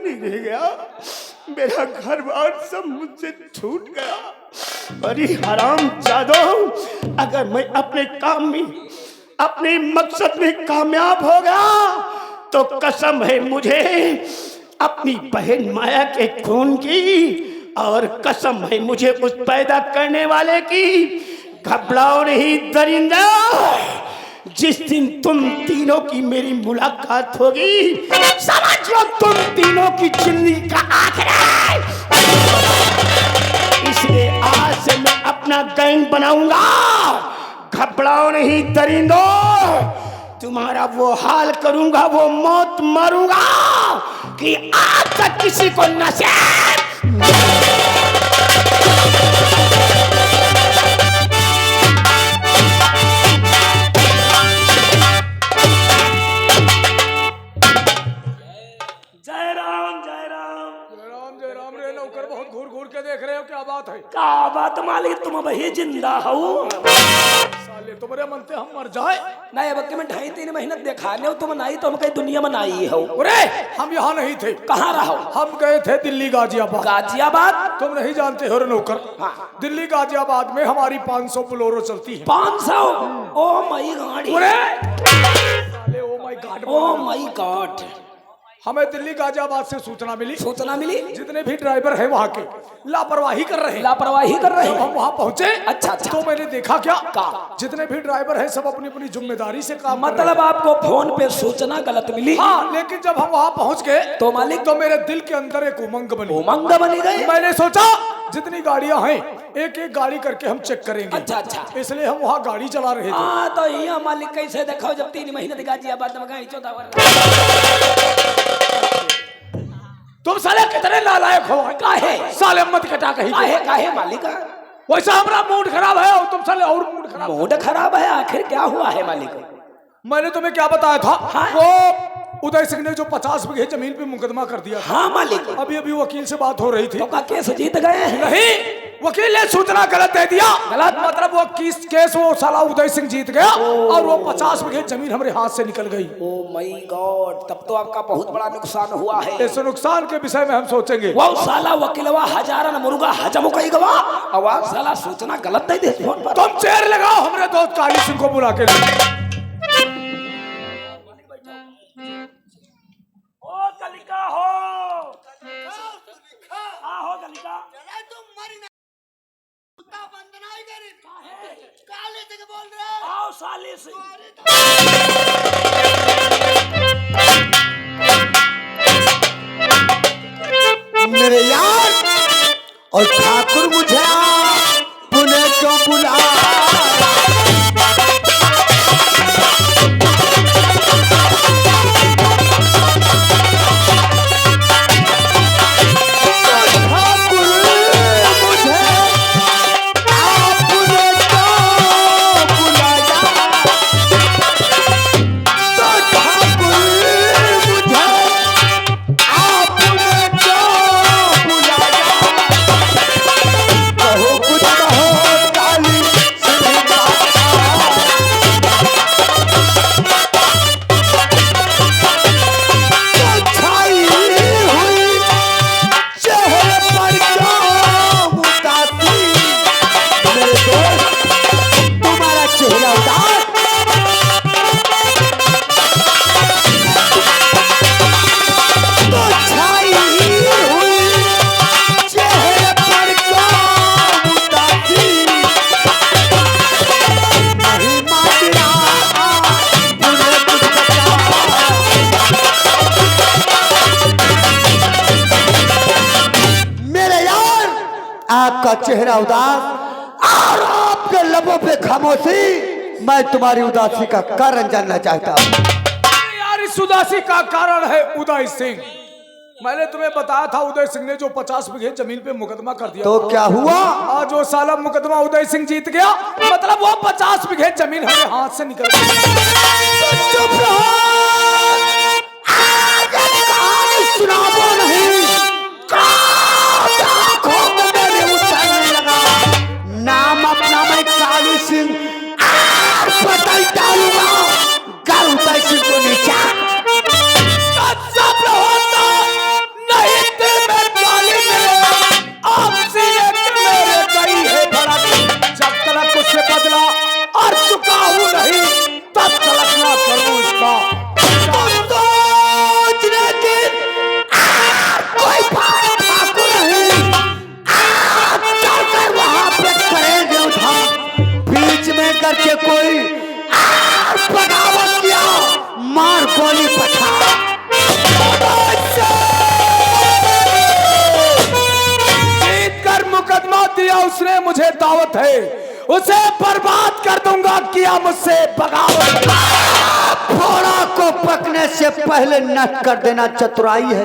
नहीं रह गया, मेरा घर बार सब मुझसे छूट गया। अरे हराम जादो, अगर मैं अपने काम में, अपने मकसद में कामयाब हो गया तो कसम है मुझे अपनी बहन माया के खून की, और कसम है मुझे उस पैदा करने वाले की। घबराओ नहीं दरिंदा, जिस दिन तुम तीनों की मेरी मुलाकात होगी समझ लो तुम तीनों की जिंदगी का आखिर। इसलिए आज से मैं अपना गैंग बनाऊंगा। घबराओ नहीं दरिंदो, तुम्हारा वो हाल करूंगा, वो मौत मारूंगा कि आज तक किसी को नसीब। बहुत घूर घूर के देख रहे हो, क्या बात है? क्या बात मालिक, तुम वही जिंदा हो? साले तुम्हारे मनते हम मर जाए? नहीं, अब मैं 2.5-3 महीने देखा नहीं, तुम नहीं तो हम कहीं दुनिया में नहीं हो। अरे हम यहाँ नहीं थे। कहाँ रहो? हम गए थे दिल्ली गाजियाबाद। गाजियाबाद? तुम नहीं जानते हो रे नौकर। हाँ। दिल्ली गाजियाबाद में हमारी 500 बोलेरो चलती है। 500? ओ माई गॉड। साले ओ माई गॉड, ओ माई गॉड। हमें दिल्ली गाजियाबाद से सूचना मिली। सूचना मिली? जितने भी ड्राइवर हैं वहाँ के लापरवाही कर रहे हैं। लापरवाही कर रहे हैं? जब हम वहाँ पहुँचे अच्छा तो मैंने देखा क्या, जितने भी ड्राइवर हैं सब अपनी अपनी जिम्मेदारी से काम मतलब आपको फोन पे सूचना गलत मिली? हाँ, लेकिन जब हम वहाँ पहुँच गए तो मालिक, तो मेरे दिल के अंदर एक उमंग बनी। उमंग बनी गई? मैंने सोचा जितनी गाड़ियाँ हैं एक एक गाड़ी करके हम चेक करेंगे। अच्छा। इसलिए हम वहाँ गाड़ी चला रहे थे। हाँ, तो ये मालिक कैसे देखो जब 3 महीने गाजियाबाद में गाड़ी 14 तुम साले कितने नालायक हो? काहे? साले मत कटा कहीं। काहे मालिक? वैसा हमारा मूड खराब है और तुम साले और मूड खराब। मूड खराब है? आखिर क्या हुआ है मालिक? मैंने तुम्हें क्या बताया था? हाँ? वो उदय सिंह ने जो 50 बीघे जमीन पे मुकदमा कर दिया। हाँ मालिक। अभी वकील से बात हो रही थी। तो का केस जीत गए? नहीं, वकील ने सूचना गलत दे दिया। गलत मतलब वो केस वो साला उदय सिंह जीत गया और वो 50 बीघे जमीन हमारे हाथ से निकल गई। ओ माय गॉड, तब तो आपका बहुत बड़ा नुकसान हुआ है। इस नुकसान के विषय में हम सोचेंगे। वो साला वकीलवा हजारन मुर्गा हजम कई गवा, आवाज साला सूचना गलत दे दे फोन पर। तुम चेयर लगाओ, हमारे दोस्त काली सिंह को बुला के ला। गलिका हो, हाँ हो गलिका। काले से बोल रहे आओ साले से। मेरे यार और ठाकुर मुझे पुणे क्यों बुला? आपका चेहरा उदास और आपके लबों पे खामोशी। मैं तुम्हारी उदासी का कारण जानना चाहता हूँ। यार इस उदासी का कारण है उदय सिंह। मैंने तुम्हें बताया था उदय सिंह ने जो 50 बीघे जमीन पे मुकदमा कर दिया। तो क्या हुआ? आज वो साला मुकदमा उदय सिंह जीत गया, मतलब वो 50 बीघे जमीन हमारे हाथ से निकल गई। चुप रहो, कहानी सुनाओ नहीं। नाम अपना मैं काली सिंह बदल डालूंगा, गर उदय सिंह को नीचा। सब होता मुझे दावत है, उसे बर्बाद कर दूंगा। किया मुझसे बगावत, फोड़ा को पकने से पहले नष्ट कर देना चतुराई है।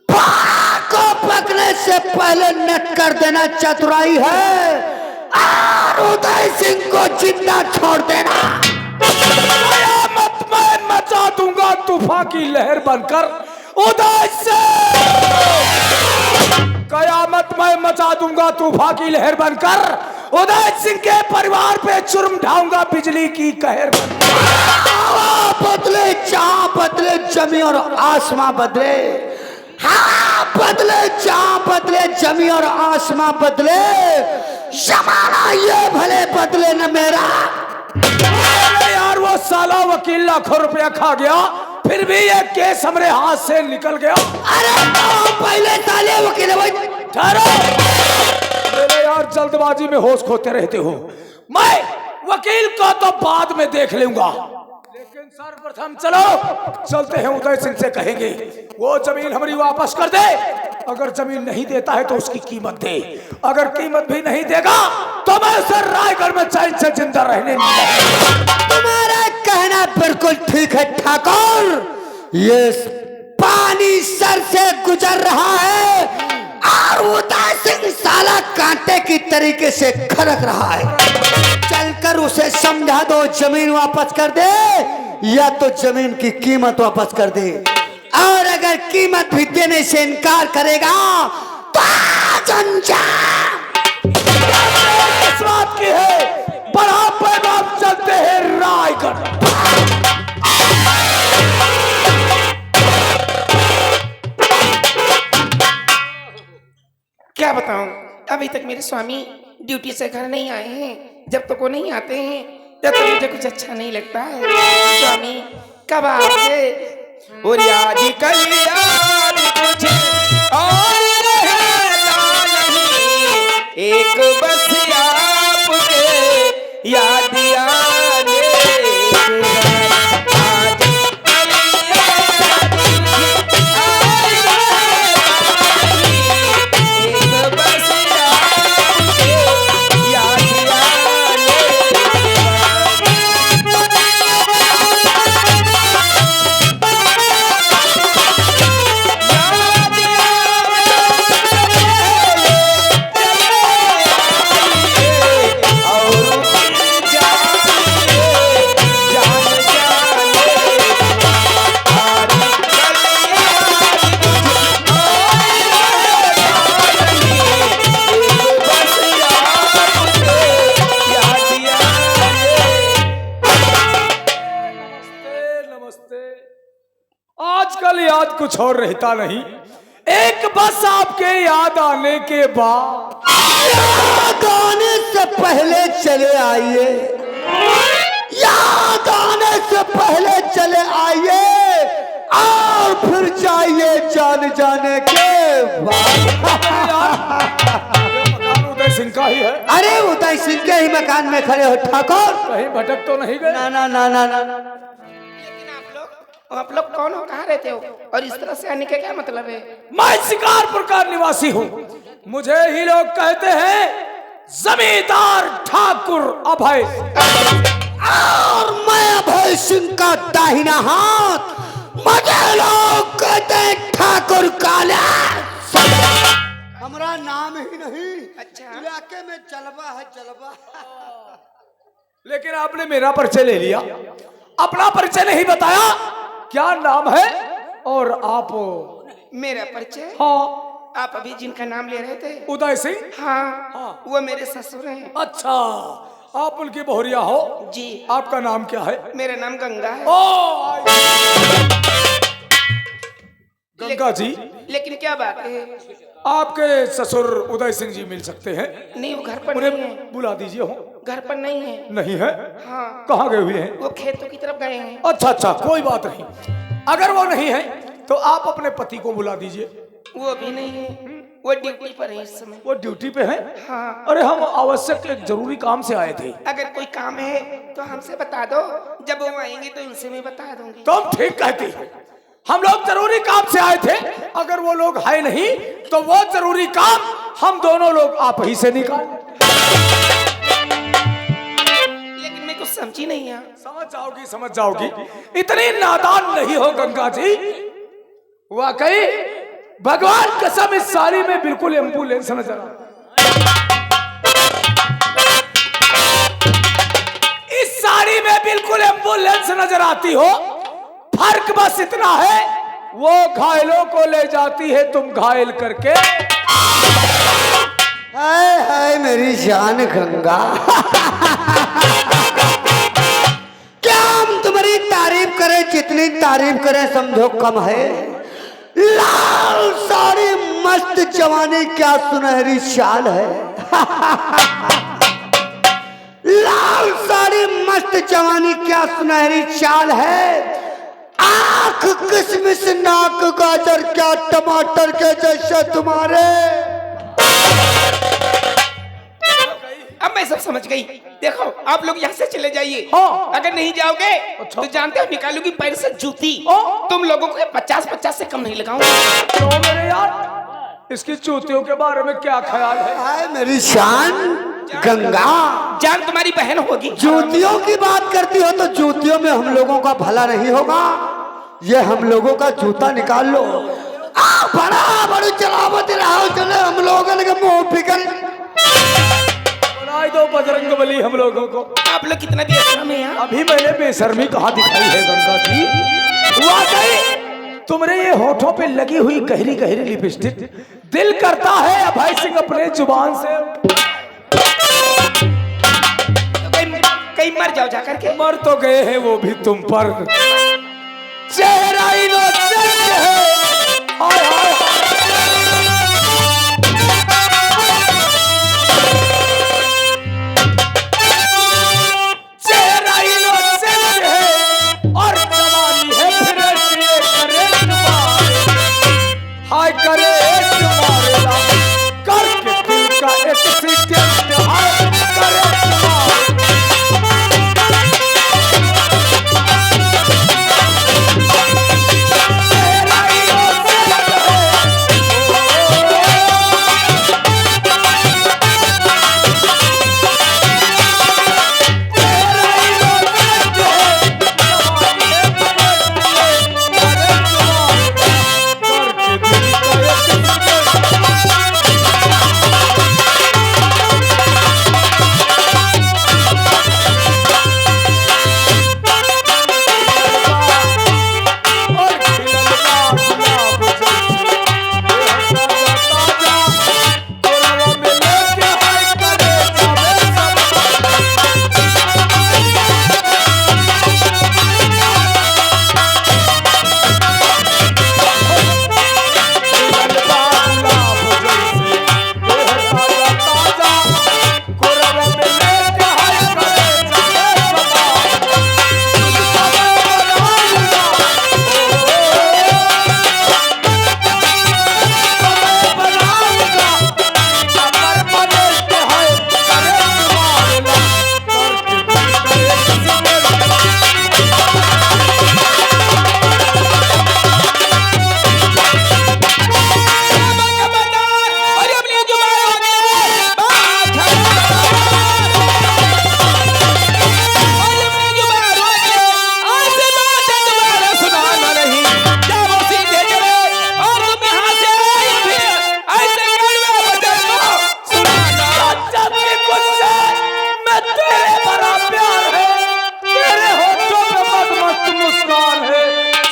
फोड़ा को पकने से पहले नष्ट कर देना चतुराई है, और उदय सिंह को जिंदा छोड़ देना। कयामत में मचा दूंगा तूफान की लहर बनकर उदय सिंह। कयामत में मचा दूंगा तूफान की लहर बनकर उदय सिंह के परिवार पे जुर्म ढाऊंगा बिजली की कहर बनकर। हवा बदले, चाह बदले, जमी और आसमां बदले। हाँ बदले, चाह बदले, जमी और आसमां बदले, जमाना ये भले बदले न मेरा। यार वो साला वकील लाखों रुपया खा गया, फिर भी ये केस हमारे हाथ से निकल गया। अरे तो पहले साले वकील भाई ठहरो, मेरे यार जल्दबाजी में होश खोते रहते हो। मैं वकील को तो बाद में देख लूंगा, लेकिन सर्वप्रथम चलो चलते हैं उदय सिंह से कहेंगे वो जमीन हमारी वापस कर दे। अगर जमीन नहीं देता है तो उसकी कीमत दे, अगर कीमत भी नहीं देगा तो मैं उसे रायगढ़ में चैन से जिंदा रहने नहीं दूंगा। तुम्हारा कहना बिल्कुल ठीक है ठाकुर। ये पानी सर से गुजर रहा है और उदय सिंह साला कांटे की तरीके से खड़क रहा है। चलकर उसे समझा दो, जमीन वापस कर दे या तो जमीन की कीमत वापस कर दे, और अगर कीमत भी देने से इनकार करेगा तो इस बात की है, बड़ा पैगाम चलते हैं रायगढ़। क्या बताऊं, अभी तक मेरे स्वामी ड्यूटी से घर नहीं आए हैं। जब तक वो नहीं आते हैं तब तक मुझे कुछ अच्छा नहीं लगता है। स्वामी कब आओगे? और आज कल याद तुझे और रहता नहीं, एक बस आपके याद आने कुछ और रहता नहीं। एक बस आपके याद आने के बाद, याद आने से पहले चले आइए, याद आने से पहले चले आइए और फिर जाइए जान जाने के बाद। मकान उदय सिंह का ही है। अरे उदय सिंह के ही मकान में खड़े हो ठाकुर, कहीं भटक तो नहीं गए? ना ना ना ना ना। आप लोग कौन हो, कहाँ रहते हो, और इस तरह से आने का क्या मतलब है? मैं शिकारपुर का निवासी हूँ, मुझे ही लोग कहते हैं जमींदार ठाकुर अभय, और मैं अभय सिंह का दाहिना हाथ, मुझे लोग कहते हैं ठाकुर काला। हमारा नाम ही नहीं, अच्छा इलाके में जलवा है जलवा। लेकिन आपने मेरा परिचय ले लिया, अपना परिचय नहीं बताया। क्या नाम है और आप? मेरा परिचय? हाँ। आप अभी जिनका नाम ले रहे थे उदय सिंह? हाँ, वो मेरे ससुर हैं। अच्छा, आप उनकी बहुरिया हो? जी। आपका नाम क्या है? मेरा नाम गंगा है। ओ गंगा जी, लेकिन क्या बात है? आपके ससुर उदय सिंह जी मिल सकते हैं? नहीं, वो घर पर नहीं है। उन्हें बुला दीजिए। हो घर पर नहीं है। नहीं है? हाँ। कहाँ गए हुए हैं? वो खेतों की तरफ गए हैं। अच्छा अच्छा, कोई बात नहीं। अगर वो नहीं है तो आप अपने पति को बुला दीजिए। वो भी नहीं है, वो ड्यूटी पर है इस समय। वो ड्यूटी पे है? हाँ। अरे हम आवश्यक एक जरूरी काम से आए थे। अगर कोई काम है तो हमसे बता दो, जब वो आएंगे तो उनसे मैं बता दूंगी। तुम ठीक कहती हो, हम लोग जरूरी काम से आए थे। अगर वो लोग है नहीं तो वो जरूरी काम हम दोनों लोग आप ही से निकाल। समझी नहीं है। समझ जाओगी। इतनी नादान नहीं हो गंगा जी। वाकई भगवान कसम इस साड़ी में बिल्कुल एम्बुलेंस नजर आ, इस साड़ी में बिल्कुल एम्बुलेंस नजर आती हो। फर्क बस इतना है, वो घायलों को ले जाती है, तुम घायल करके। हाय हाय मेरी जान गंगा। क्या हम तुम्हारी तारीफ करें, जितनी तारीफ करें समझो कम है। लाल साड़ी मस्त जवानी क्या सुनहरी चाल है। लाल साड़ी मस्त जवानी क्या सुनहरी चाल है। आंख किसमिस नाक गाजर क्या टमाटर के जैसे तुम्हारे। अब मैं सब समझ गई। देखो आप लोग यहाँ से चले जाइए। हाँ। अगर नहीं जाओगे तो जानते हो निकालूंगी पैर से जूती। तुम लोगों को 50-50 से कम नहीं लगाऊंगा। तो मेरे यार इसकी जूतियों के बारे में क्या ख्याल है? हाय मेरी शान गंगा। जान तुम्हारी बहन होगी। जूतियों की बात करती हो तो जूतियों में हम लोगों का भला नहीं होगा। ये हम लोगों का जूता निकाल लो। बड़ा बड़ी चलावत रहा चले हम लोगों के मुंह फिकर। बनाई दो बजरंग बली हम लोगों को। आप लोग कितना बेशर्म है यार। अभी मैंने बेशर्मी कहाँ दिखाई है गंगा जी। वाकई तुमने ये होठों पे लगी हुई गहरी गहरी लिपस्टिक, दिल करता है अभय सिंह अपने जुबान से कहीं मर जाओ जाकर के। मर तो गए हैं वो भी तुम पर। चेहरा इनोसेंट है। हाय हाय चेहरा इनोसेंट है और जवानी है फ्रेश। ये करेंट मारेगा, हाय करेंट मारेगा करके दिल का एक्सीडेंट। हाय करेंट मारेगा।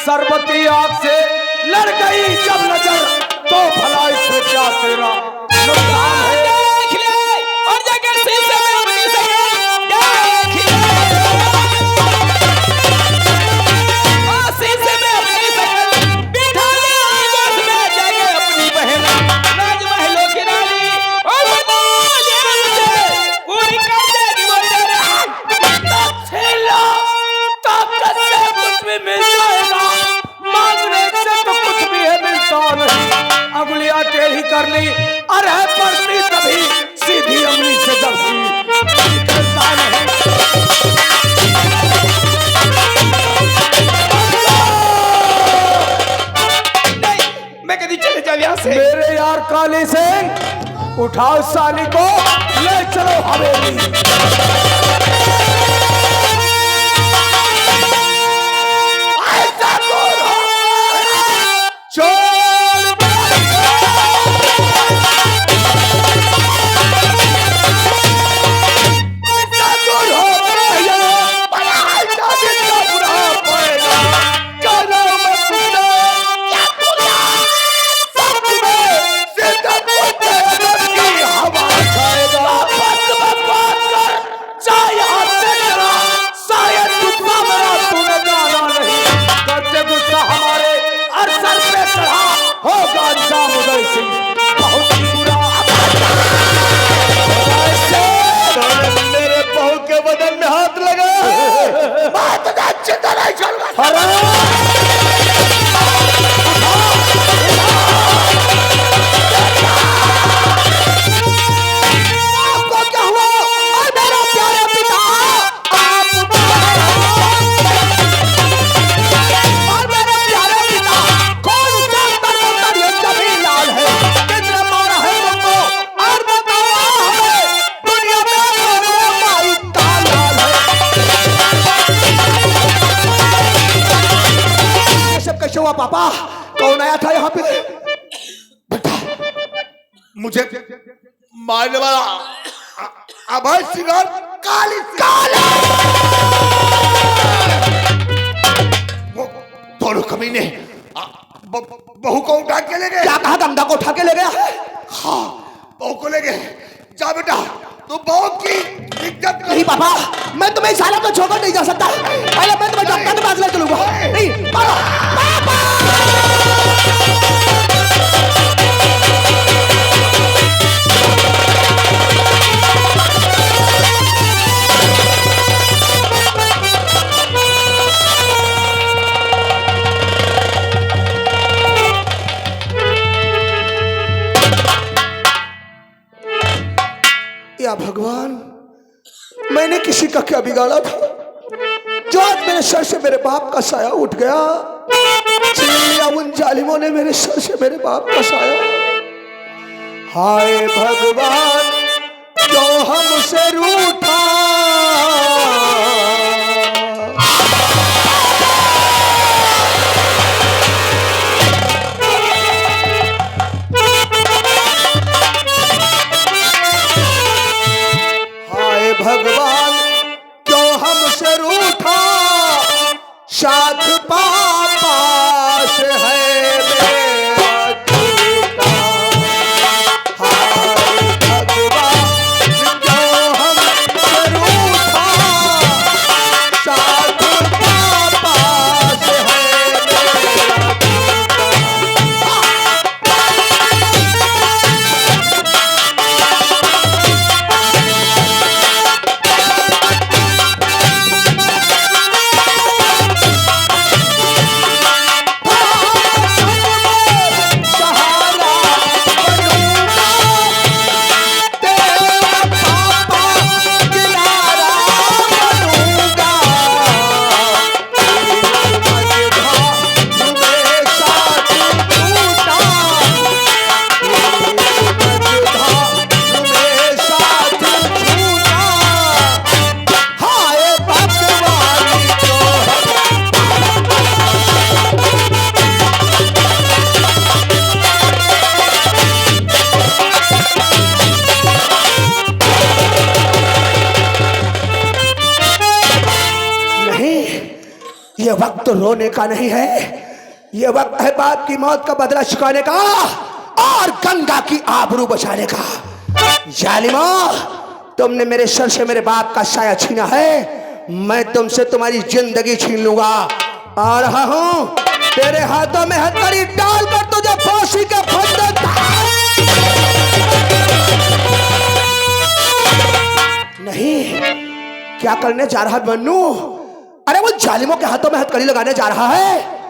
सरबती आग से लड़ गई जब नजर तो भला इसमें क्या तेरा नुकसान है। देख ले और जाकर शीशे में अपनी शक्ल देख ले। और शीशे में अपनी शक्ल बिठा ले आगोश में जाकर अपनी बहन राजमहलों की रानी और बता ले मुझे पूरी कर देगी वो तेरा छेला ताकत से कुछ भी मिल जाएगा, मांगने से तो कुछ भी है मिलता नहीं। अंगुलियां टेढ़ी करनी अरे पड़ती तभी सीधी अंगुली से दबती निकलता नहीं। नहीं मैं कभी चले जाओ यहाँ से। मेरे यार काली सिंह उठाओ साली को ले चलो हवेली। सिंह बहुत बुरा मेरे बहू के बदन में हाथ लगा। आपको क्या हुआ? और मेरा प्यारे पिता और मेरे प्यारे पिता कौन सा तरह ये जमीन लाल है? किसने मारा है तुमको? और बताओ हमें दुनिया में कौन माई का लाल है? ये सब कैसे हुआ पापा? कौन आया था यहाँ पे? मुझे मारने वाला अभय सिंह और काली काला वो दोनों कमीने बहू को उठा के ले गए। क्या कहा? गंगा को उठा के ले गया है? हाँ, बहू को ले गए। जा बेटा, तू बहू की इज्जत कर। नहीं पापा, मैं तुम्हें इस हालत में छोड़कर नहीं जा सकता। पहले मैं तुम्हें डॉक्टर के पास ले चलूंगा। नहीं पापा, पापा! या भगवान, मैंने किसी का क्या बिगाड़ा था जो आज मेरे सर से मेरे बाप का साया उठ गया? छीन लिया उन जालिमों ने मेरे सर से मेरे बाप का साया। हाय भगवान, जो हमसे रूठा भगवान, क्यों हमसे रूठा? साथ पास है मेरा टूटा। हाय भगवान, क्यों हमसे रूठा? साथ पास है मेरा ये वक्त तो रोने का नहीं है, ये वक्त है बाप की मौत का बदला चुकाने का और गंगा की आबरू बचाने का। जालिमा, तुमने मेरे सर से मेरे बाप का साया छीना है, मैं तुमसे तुम्हारी जिंदगी छीन लूंगा। आ रहा हूं, तेरे हाथों में हथकड़ी डालकर तुझे फांसी के फंदे नहीं। क्या करने जा रहा है बन्नू? अरे वो जालिमों के हाथों में हथकड़ी लगाने जा रहा है।